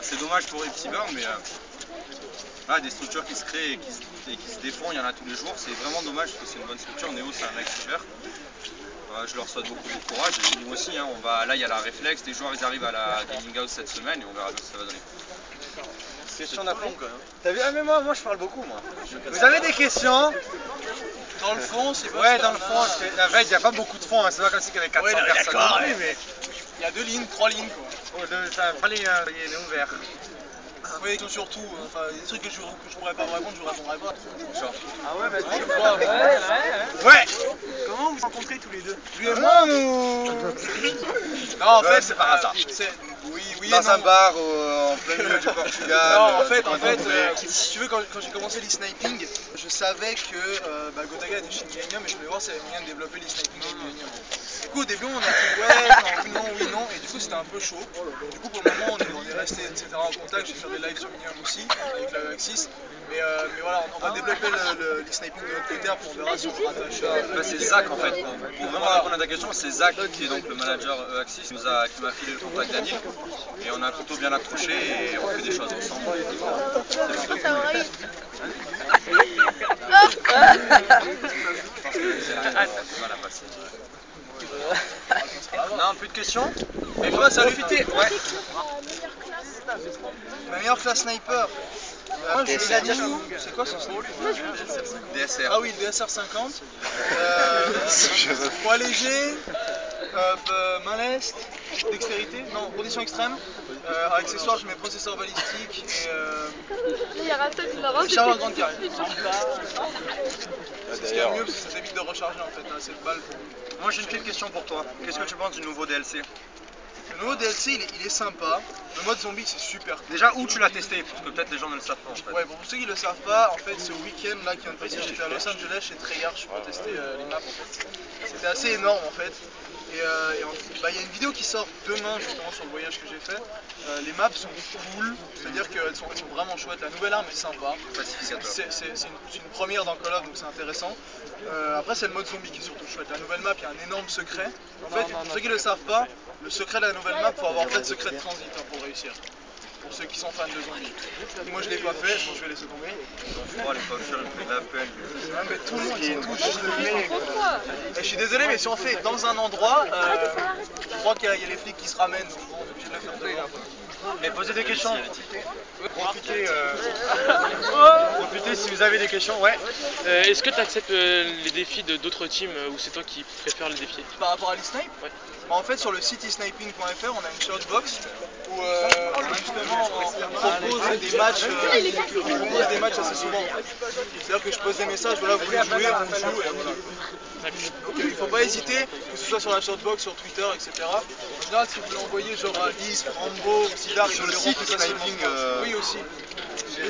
c'est dommage pour les petits burns, mais des structures qui se créent et qui se défont, il y en a tous les jours. C'est vraiment dommage parce que c'est une bonne structure. Néo, c'est un mec super. Je leur souhaite beaucoup de courage. Et nous aussi, hein, là, il y a la réflexe. Les joueurs, ils arrivent à la Gaming House cette semaine et on verra bien ce que ça va donner. Question d'après. T'as vu? Ah, mais moi, je parle beaucoup, moi. Vous avez des questions? Dans le fond, c'est pas. Ouais, dans le fond, la veille, il n'y a pas beaucoup de fond. Hein. C'est pas comme si il y avait 400 personnes. Oui, mais il y a 2 lignes, 3 lignes, quoi. Oh, ça lignes, hein, il est ouvert. Oui, surtout, enfin, des trucs que je pourrais pas vous répondre, je vous répondrai pas. Genre. Ah ouais, bah ouais. Comment vous vous rencontrez tous les deux? Lui et moi ou... Non, en fait, c'est par hasard. Oui, dans un bar en plein milieu du Portugal. Non, en fait, si tu veux, quand j'ai commencé l'e-sniping, je savais que Gotaga était chez Millennium et je voulais voir s'il y avait moyen de développer l'e-sniping avec Millennium. Du coup, au début, on a dit oui, non, et du coup, c'était un peu chaud. Du coup, pour le moment, on est resté, etc. en contact. J'ai fait des lives sur Millennium aussi, avec la Axis. Mais voilà, on va développer l'e-sniping de notre côté, après on verra si on se rattache. C'est Zach en fait. Pour vraiment répondre à ta question, c'est Zach qui est donc le manager Axis qui m'a filé le contact Daniel. Et on a plutôt bien accroché et on fait des choses ensemble. Non, plus de questions? Mais toi, ça a fuité. Ouais. Ma meilleure classe sniper. Moi, je l'ai dit, c'est quoi ce sniper? DSR. Ah oui, le DSR 50. Poids léger, main leste, dextérité, non, condition extrême. Accessoires, je mets processeur balistique et chargeur grande carrière. C'est ce qu'il y a de mieux parce que ça évite de recharger en fait, c'est le balle. Moi j'ai une petite question pour toi. Qu'est-ce que tu penses du nouveau DLC? Le nouveau DLC il est sympa, le mode zombie c'est super. Déjà où tu l'as testé? Parce que peut-être les gens ne le savent pas en fait. Ouais, bon, pour ceux qui ne le savent pas, en fait ce week-end là qui vient de passer, j'étais à Los Angeles chez Treyarch pour tester les maps en fait. C'était assez énorme en fait. Et il y a une vidéo qui sort demain justement sur le voyage que j'ai fait. Les maps sont cool, c'est-à-dire qu'elles sont vraiment chouettes. La nouvelle arme est sympa. C'est une première dans Call of, donc c'est intéressant. Après c'est le mode zombie qui est surtout chouette. La nouvelle map, il y a un énorme secret. En fait, pour ceux qui ne le savent pas, le secret de la nouvelle map, il faut avoir fait le secret de transit pour réussir. Pour ceux qui sont fans de zombies. Moi je l'ai pas fait, donc je vais laisser tomber. Mais tout le monde s'en touche. Je suis désolé, mais si on fait dans un endroit, je crois qu'il y a les flics qui se ramènent, donc bon, on est obligé de le faire dehors. Mais posez des questions. Profitez si vous avez des questions, ouais. Est-ce que tu acceptes les défis d'autres teams ou c'est toi qui préfères les défier? Par rapport à l'e-snipe? Ouais. En fait, sur le site esniping.fr, on a une shotbox où justement on propose des matchs assez souvent. C'est-à-dire que je pose des messages, voilà, vous voulez jouer, on joue et voilà. Donc il ne faut pas hésiter, que ce soit sur la shotbox, sur Twitter, etc. En général, si vous voulez envoyer genre à Is, Rambo ou Sidar, sur le site Sniping, oui aussi.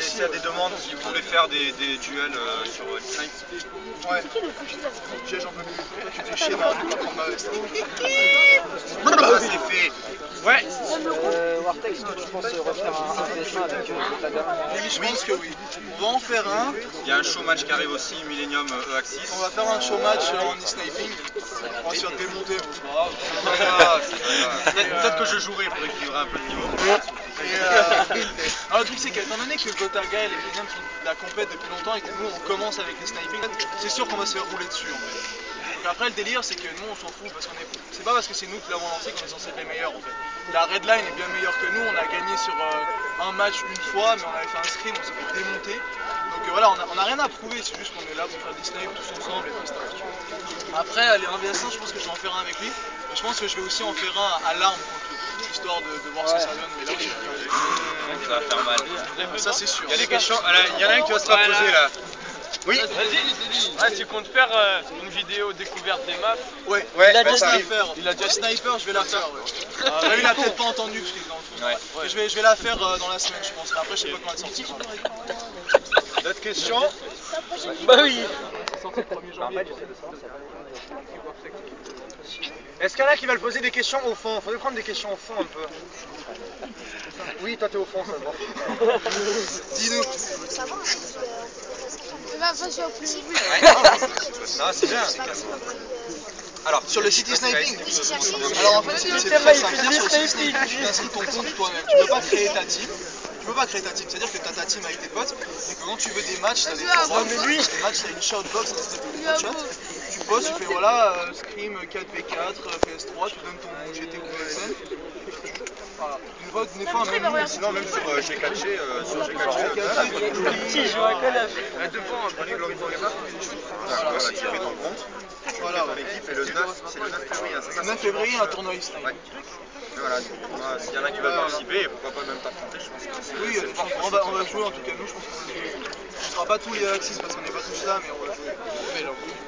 S'il y a des demandes, si vous voulez faire des duels sur Snipe. Ouais. J'en peux plus. Tu fais chier dans le prendre ma veste. C'est fait. Ouais. Wartex, tu penses refaire un dessin avec la gamme? Oui, je pense que oui. On va en faire un. Il y a un show match qui arrive aussi, Millennium Axis. On va faire un show match en e-sniping. On va se faire démonter. Peut-être que je jouerai pour équilibrer un peu le niveau. Alors, le truc c'est qu'étant donné que Gotaga et les Millennium font de la compète depuis longtemps et que nous on commence avec les sniping, c'est sûr qu'on va se faire rouler dessus en fait. Donc après le délire c'est que nous on s'en fout parce qu'on est. C'est pas parce que c'est nous qui l'avons lancé qu'on est censé être les meilleurs en fait. La Redline est bien meilleure que nous, on a gagné sur un match une fois mais on avait fait un scrim, on s'est fait démonter. Donc voilà, on a rien à prouver, c'est juste qu'on est là pour faire des snipes tous ensemble et tout ça. Après les 1v1, je pense que je vais en faire un avec lui. Et je pense que je vais aussi en faire un à l'arme contre lui, histoire de voir ce que ça donne. Mais là, ça va faire mal. Ça c'est sûr. Il y a des questions, il y en a un qui va se la poser là. Oui. Vas-y, tu comptes faire une vidéo découverte des maps? Ouais, il a déjà déjà sniper. Il a déjà sniper, je vais la faire. Ouais. Là, il a peut-être pas entendu parce qu'il est dans le fond. Ouais. Je vais la faire dans la semaine, je pense. Mais après, je sais pas quand elle sortira. D'autres questions? Bah oui. Est-ce qu'il y en a qui veulent poser des questions au fond? Faudrait prendre des questions au fond un peu. Oui, toi t'es au fond, ça se voit. Dis-nous. Va passer au plus vite. Non, c'est bien. Alors, Sur le City Sniping. Oui, j'ai cherché. Alors en fait c'est très simple, c'est-à-dire sur le City Sniping tu t'inscris ton compte toi-même, tu peux pas créer ta team. Tu peux pas créer ta team, c'est-à-dire que tu as ta team avec tes potes et que quand tu veux des matchs, tu as des forums, des matchs, tu as une shoutbox, un chat, tu poses, tu fais voilà, Scream 4v4, PS3, tu donnes ton GT ou PSN. Voilà. Une fois, même, sinon même sur G4G, sur G4G, Petit, je vois à Call of. à 2 points, on prenait Glory Forever. Voilà, tu fais ton compte, tu Voilà. fais ton équipe et le 9, c'est le 9 février, c'est ça? Le 9 février, un tournoi e-snipe. Ouais. Et voilà, moi, s'il y en a qui veulent participer, pourquoi pas même t'affronter, je pense que c'est... Oui, on va jouer en tout cas, nous je pense qu'on va jouer. On ne sera pas tous les Axis parce qu'on n'est pas tous là, mais on va jouer.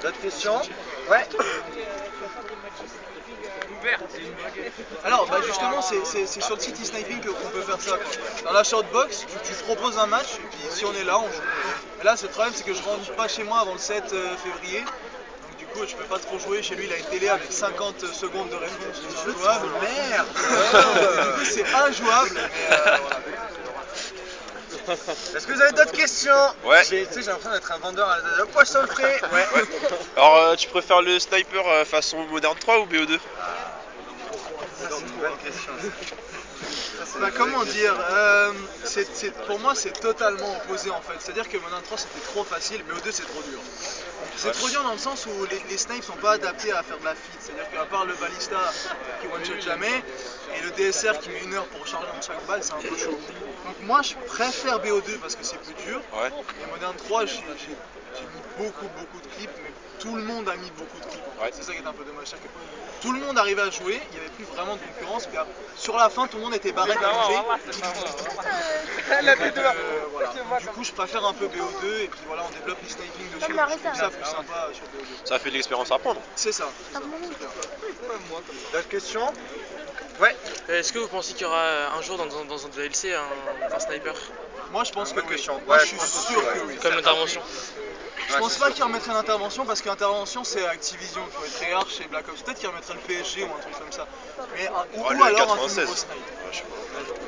D'autres questions? Ouais. Alors bah justement c'est sur le City Sniping qu'on peut faire ça quoi. Dans la shortbox tu proposes un match et puis si on est là on joue. Mais là le problème c'est que je rentre pas chez moi avant le 7 février. Donc du coup je peux pas trop jouer. Chez lui il a une télé avec 50 secondes de réponse. C'est injouable. Merde. Du coup c'est injouable. Mais voilà. Est-ce que vous avez d'autres questions? Ouais. J'ai l'impression d'être un vendeur à la poisson frais. Ouais. Alors, tu préfères le sniper façon Modern 3 ou BO2? C'est une bonne question. Bah, comment dire, pour moi c'est totalement opposé en fait, c'est à dire que Modern 3 c'était trop facile, BO2 c'est trop dur. C'est trop dur dans le sens où les snipes sont pas adaptés à faire de la feed, c'est à dire qu'à part le balista qui one shot jamais et le DSR qui met 1 heure pour recharger dans chaque balle, c'est un peu chaud. Donc moi je préfère BO2 parce que c'est plus dur, Ouais. et Modern 3 j'ai mis beaucoup de clips, mais tout le monde a mis beaucoup de clips. Ouais. C'est ça qui est un peu dommage, c'est que tout le monde arrivait à jouer, il n'y avait plus vraiment de concurrence, puis sur la fin tout le monde était barré comme voilà. Du coup je préfère un peu BO2 et puis voilà on développe les sniping dessus, je trouve ça plus sympa sur BO2. Ça fait de l'expérience à prendre. C'est ça. D'autres questions? Ouais. Est-ce que vous pensez qu'il y aura un jour dans un DLC un sniper? Moi je pense que Bonne oui. question. Moi Ouais, je suis sûr que oui. Comme l'intervention? Je pense pas qu'ils remettraient l'intervention parce qu'intervention c'est Activision, il faut être Treyarch chez Black Ops. Peut-être qu'ils remettraient le PSG ou un truc comme ça. Mais, ou le alors un 96. tout nouveau snipe. Ouais, je sais pas.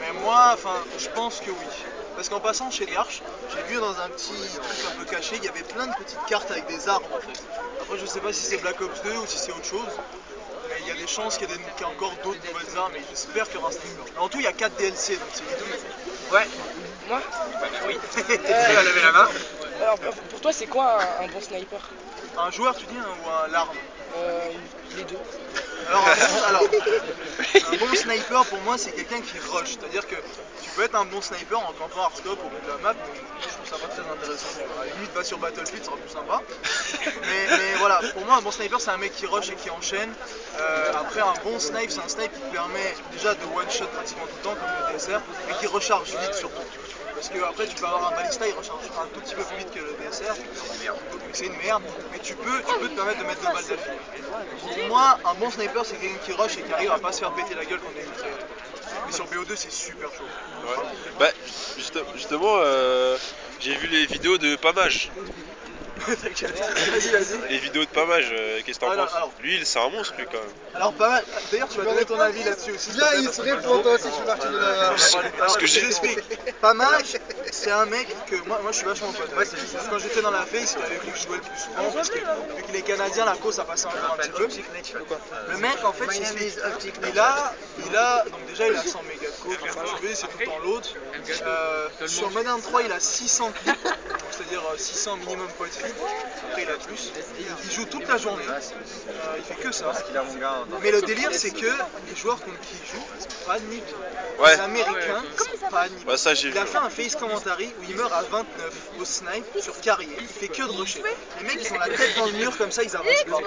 Mais moi, enfin, je pense que oui. Parce qu'en passant chez Treyarch, j'ai vu dans un petit truc un peu caché, il y avait plein de petites cartes avec des armes en fait. Après je sais pas si c'est Black Ops 2 ou si c'est autre chose. Mais il y a des chances qu'il y ait encore d'autres nouvelles armes et j'espère qu'il y aura un sniper. Mais en tout il y a 4 DLC donc c'est les deux. Ouais. Moi Oui. Tu vas lever la main. Alors pour toi c'est quoi un bon sniper? Un joueur tu dis hein, ou un larme? Les deux. Alors, un bon sniper pour moi c'est quelqu'un qui rush, c'est-à-dire que tu peux être un bon sniper en campant hardstop au bout de la map, mais je trouve ça pas très intéressant. À la limite va sur Battlefield, ça sera plus sympa. Mais voilà, pour moi un bon sniper c'est un mec qui rush et qui enchaîne. Après un bon snipe c'est un snipe qui te permet déjà de one shot pratiquement tout le temps comme le DSR et qui recharge vite surtout. Parce que après tu peux avoir un balista, il recharge un tout petit peu plus vite que le DSR, c'est une merde, mais tu peux te permettre de mettre 2 balles d'affilée. Pour moi, un bon sniper c'est quelqu'un qui rush et qui arrive à pas se faire péter la gueule quand on est mitrailleur. Mais sur BO2 c'est super chaud. Ouais. Bah, justement, j'ai vu les vidéos de Pamage. Vas-y. Les vidéos de Pamage, qu'est-ce que t'en penses? Alors. Lui, c'est un monstre, lui, quand même. Alors pas mal, d'ailleurs tu vas donner ton avis là-dessus aussi. Viens, il se répond toi aussi, je suis parti de la... Alors, que je t'explique. Pamage, c'est un mec que moi je suis vachement pote. Ouais, quand j'étais dans la face, il avait voulu que je jouais le plus souvent parce que vu qu'il est canadien, la cause ça passait encore un petit peu. Le mec en fait, il a donc déjà il a 100 mégas de code, enfin, je vais, c'est tout le temps l'autre. Sur Modern 3, il a 600 clips, c'est-à-dire 600 minimum point de feed. Après il a plus. Il joue toute la journée. Il fait que ça. Mais le délire c'est que les joueurs contre qui il joue, c'est pas nul. Ouais. Les Américains, c'est pas nul. Ouais, ça, j'ai Il a vu. fait un face commentary où il meurt à 29 au snipe sur carrier. Il fait que de rusher. Les mecs ils ont la tête dans le mur comme ça, ils avancent pas.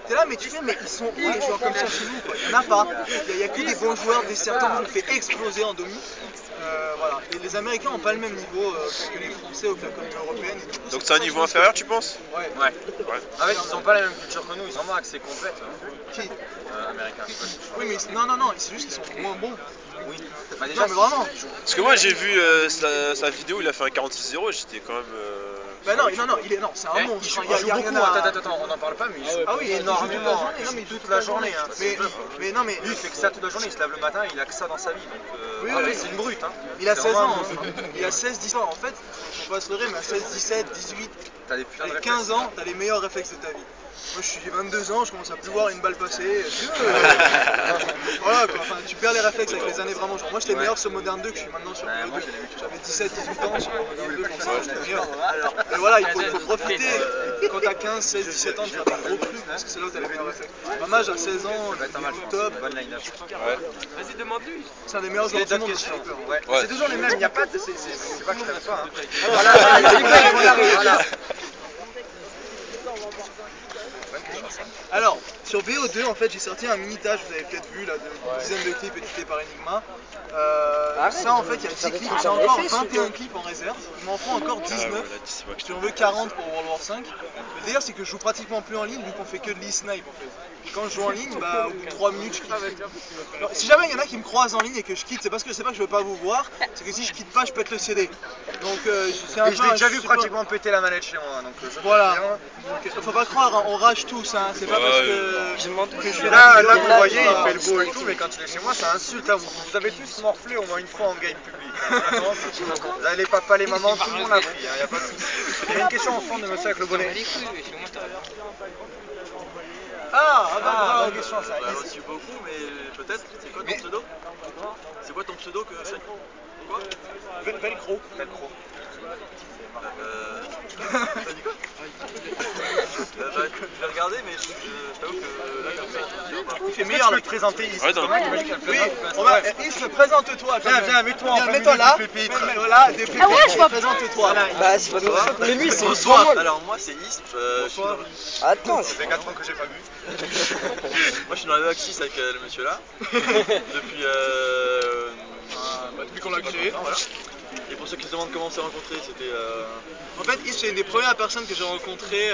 T'es là mais tu fais mais ils sont où les joueurs comme ça chez nous quoi? Il n'y en a pas. Il y a que des bons joueurs, des certains qui ont fait exploser en demi. Voilà. Et les Américains n'ont pas le même niveau que les Français ou que la communauté européenne. Et du coup, Donc c'est un niveau inférieur, tu penses? Ouais. Ouais. En fait, ils ont pas la même culture que nous, ils ont accès complète. Qui Américains. Oui mais non, c'est juste qu'ils sont moins bons. Oui. Bah déjà mais vraiment. Parce que moi, j'ai vu sa vidéo, il a fait un 46-0, j'étais quand même... Bah non, c'est un monstre. Il joue beaucoup, attends, on n'en parle pas, mais il joue oui, énormément. il joue toute la journée. Hein. Mais non mais lui, il fait que ça toute la journée, il se lève le matin, il a que ça dans sa vie. Donc, après, c'est une brute. Hein. il a C'est 16 vraiment ans, il a 16-17 ans en fait, faut pas se leurrer, mais à 16, 17, 18, T'as des putains de Avec réflexes. 15 ans, t'as les meilleurs réflexes de ta vie. Moi j'ai 22 ans, je commence à plus voir une balle passer. Voilà quoi, enfin, tu perds les réflexes avec les années vraiment. Genre, moi j'étais meilleur sur Modern 2 que je suis maintenant sur Modern 2. J'avais 17-18 ans sur Modern 2 comme ça, j'étais meilleur. Et voilà, il faut profiter quand t'as 15, 16, 17 ans de faire des gros trucs parce que c'est là où t'as les meilleurs réflexes. Maman, j'ai 16 ans, il est top. Vas-y, demande-lui. C'est un des meilleurs joueurs du monde. Ouais. Ouais. C'est toujours les mêmes, il n'y a pas de. C'est pas que je t'aime pas. Hein. Voilà, voilà. Alors, sur VO2, en fait, j'ai sorti un mini-tâche, vous avez peut-être vu, là, de dizaines de clips édités par Enigma. Ça, en fait, il y a 10 clips, j'ai encore 21 clips en réserve. Il m'en faut encore 19. Si on veut 40 pour World War 5. Le délire, c'est que je joue pratiquement plus en ligne, vu qu'on fait que de l'e-snipe, en fait. Et quand je joue en ligne, bah, au bout de 3 minutes, je quitte. Alors, si jamais il y en a qui me croisent en ligne et que je quitte, c'est parce que c'est pas que je veux pas vous voir, c'est que si je quitte pas, je pète le CD. Donc, c'est un Et peu je l'ai un déjà vu support. pratiquement péter la manette chez moi. Donc, Voilà. Donc, faut pas croire, hein, on rage tous, hein. C'est pas parce que je suis Là, vous voyez, il fait le beau et tout, mais quand il est chez moi, ça insulte. Hein. Vous avez tous morflé au moins une fois en game public. Hein. Vraiment, vous avez les papas, les mamans, tout le monde a pris. Il n'y a pas de souci. Il y a une question au fond de monsieur avec le bonnet. Ah, bonne question ça. Bah, aussi beaucoup, mais peut-être. C'est quoi ton pseudo? C'est quoi ton pseudo que c'est? Quoi? Velcro. Velcro. T'as dit quoi? Bah, je vais regarder, mais je t'avoue que là, comme ça, Il fait meilleur le présenter ici. Ouais, non. Oui, on va. Is, présente-toi. Viens, mets-toi en Mets-toi là. Voilà, des Ah ouais, je vois. présente-toi. Bah, c'est pas tout ça. Mais lui, c'est Bonsoir. bonsoir. Alors, moi, c'est Isp. Je suis dans- Attends, Ça fait 4 ans que j'ai pas vu. Moi, je suis dans la Axis avec le monsieur là. Depuis. Depuis qu'on l'a créé. Voilà. Et pour ceux qui se demandent comment on s'est rencontrés, c'était. En fait, Is, c'est une des premières personnes que j'ai rencontrées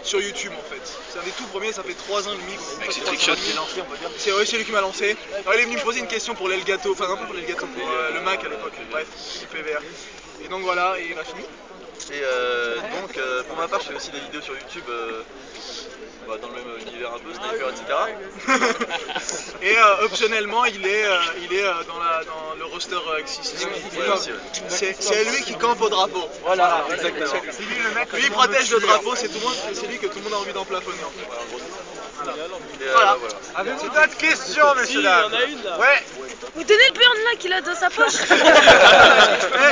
sur YouTube en fait. C'est un des tout premiers, ça fait 3 ans et demi. C'est Trickshot qui est lancé, on va dire. C'est lui qui m'a lancé. Alors, il est venu me poser une question pour l'Elgato, enfin un peu pour l'Elgato, pour le Mac à l'époque, bref, le PVR. Et donc voilà, et il a fini. Et donc, pour ma part, je fais aussi des vidéos sur YouTube dans le même univers un peu, sniper, etc. Et optionnellement, il est dans le roster Axis. Ouais, aussi, ouais. C'est lui qui campe au drapeau. voilà. Exactement. C'est lui le mec. Lui il protège le drapeau, c'est lui que tout le monde a envie d'emplafonner en fait. Voilà, en gros, c'est ça. Et, Voilà. voilà. Avez-vous d'autres questions, messieurs dames? une là. Ouais. Vous tenez le burn là qu'il a dans sa poche.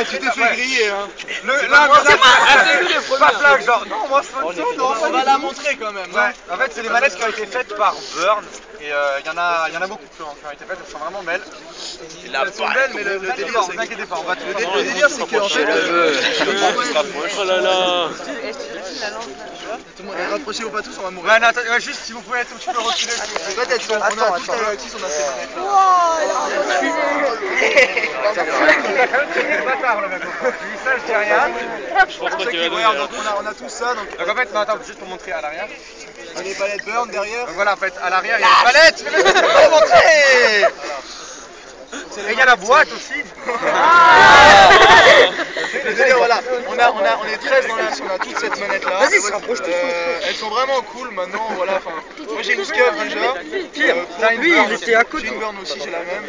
Eh, tu t'es fait griller hein. Pas flag, genre. Non, moi, c'est On va la montrer quand même. Ouais, Hein. en fait, c'est des manettes qui ont été faites par Burn. Et il y en a beaucoup qui ont été faites, elles sont vraiment belles. Elles sont belles, mais le délire, Vous inquiétez pas, on va te le délire, c'est que en fait, Oh là là. rapprochez-vous pas tous, on va mourir. Ouais, non, attends, ouais, juste si vous pouvez être un petit peu reculé. En fait, elles sont, on a tous à Axis, on a ces manettes là. Il a quand même tiré le bâtard, le mec. Je dis ça, je dis rien. Je pense pas qu'il va donner. Regarde, donc on a tout ça, donc Donc en fait, non, attends, juste pour montrer à l'arrière. il y a les palettes burn derrière. Donc voilà, en fait, à l'arrière, il y a les palettes. Mais laisse-moi pas montrer. Et il y a la boîte aussi. Le délire, voilà, on est 13 dans l'axe, on a toute cette manette là. Vas-y, se rapproche tous. Elles sont vraiment cool maintenant, voilà. Enfin, moi j'ai une Scuf déjà. T'as une Burn, il était à côté. J'ai une Burn aussi, j'ai la même.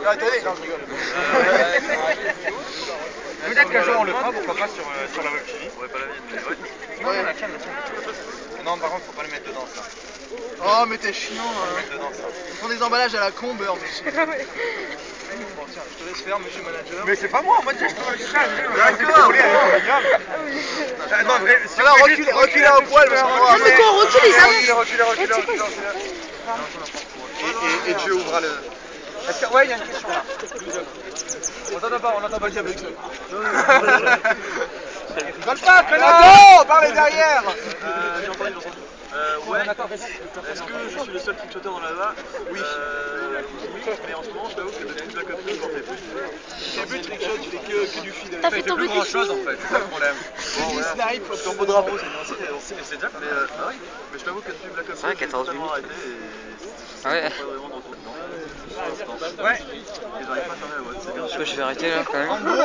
Ah, attendez, non, je rigole. Peut-être qu'un jour on le fera, pourquoi pas sur la web TV. Ouais, pas la mienne, mais ouais. Ouais, la tienne, la tienne. Non, par contre, faut pas le mettre dedans ça. Oh, mais t'es chiant. Faut le mettre dedans ça. Ils font des emballages à la con, Burn aussi. Bon, tiens, je te laisse faire, monsieur manager. Mais c'est pas moi, moi déjà je te le dis ça. C'est pas roulé avec le Non, vrai, si Alors, vous faites juste- reculez un poil, parce qu'on va. Mais quoi, on recule, ils avancent. Reculez. Et Dieu ouvra le... Est-ce que... Ouais, il y a une question là. On n'entend pas le diable avec ça. Rigole pas, connard. Non, parlez derrière. J'ai entendu. Ouais. Est-ce que je suis le seul trickshotter dans la lava? Oui. Oui, mais en ce moment, je t'avoue que depuis Black Ops 2, j'en fais plus. Tu fais plus de trickshot, tu fais que du feed. T'as fait Il fait tomber plus tes grand chose cheveux. en fait, c'est ça le problème. Du snipe, Sur beau drapeau, c'est déjà. Mais oui. Mais je t'avoue que depuis Black Ops 2, j'ai totalement arrêté et Ouais. pas vraiment de retour dedans. Ouais. Et j'arrive pas à fermer la boîte, c'est bien. Je crois que je vais arrêter là quand même. En gros,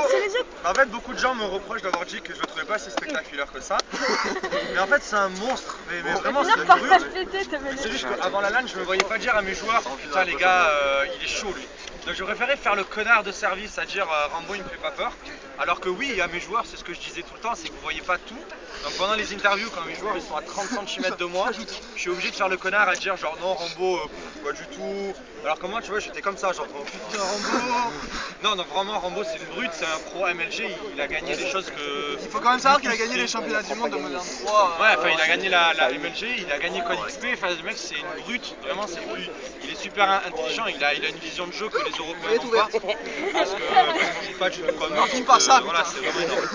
en fait, beaucoup de gens me reprochent d'avoir dit que je le trouvais pas si spectaculaire que ça. Mais en fait, c'est un monstre. Mais vraiment, c'est une brute. C'est juste qu'avant la LAN, je me voyais pas dire à mes joueurs, putain les gars, il est chaud lui. Donc je préférais faire le connard de service, à dire Rambo il me fait pas peur. Alors que oui, à mes joueurs, c'est ce que je disais tout le temps, c'est que vous voyez pas tout. Donc pendant les interviews, quand mes joueurs ils sont à 30 cm de moi, je suis obligé de faire le connard à dire genre non Rambo, pas du tout. Alors que moi, tu vois, j'étais comme ça, genre oh, putain Rambo. Non, donc vraiment Rambo c'est une brute, c'est un pro MLG, il a gagné des choses que... Il faut quand même savoir qu'il a gagné les championnats du monde de Modern 3. Ouais, enfin il a gagné la MLG, il a gagné Code XP, enfin le mec c'est une brute, vraiment c'est une brute. Il est super intelligent, il a une vision de jeu que les Européens n'ont pas. Parce que c'est pas du tout comme nous. Pas ça, voilà, c'est vraiment énorme.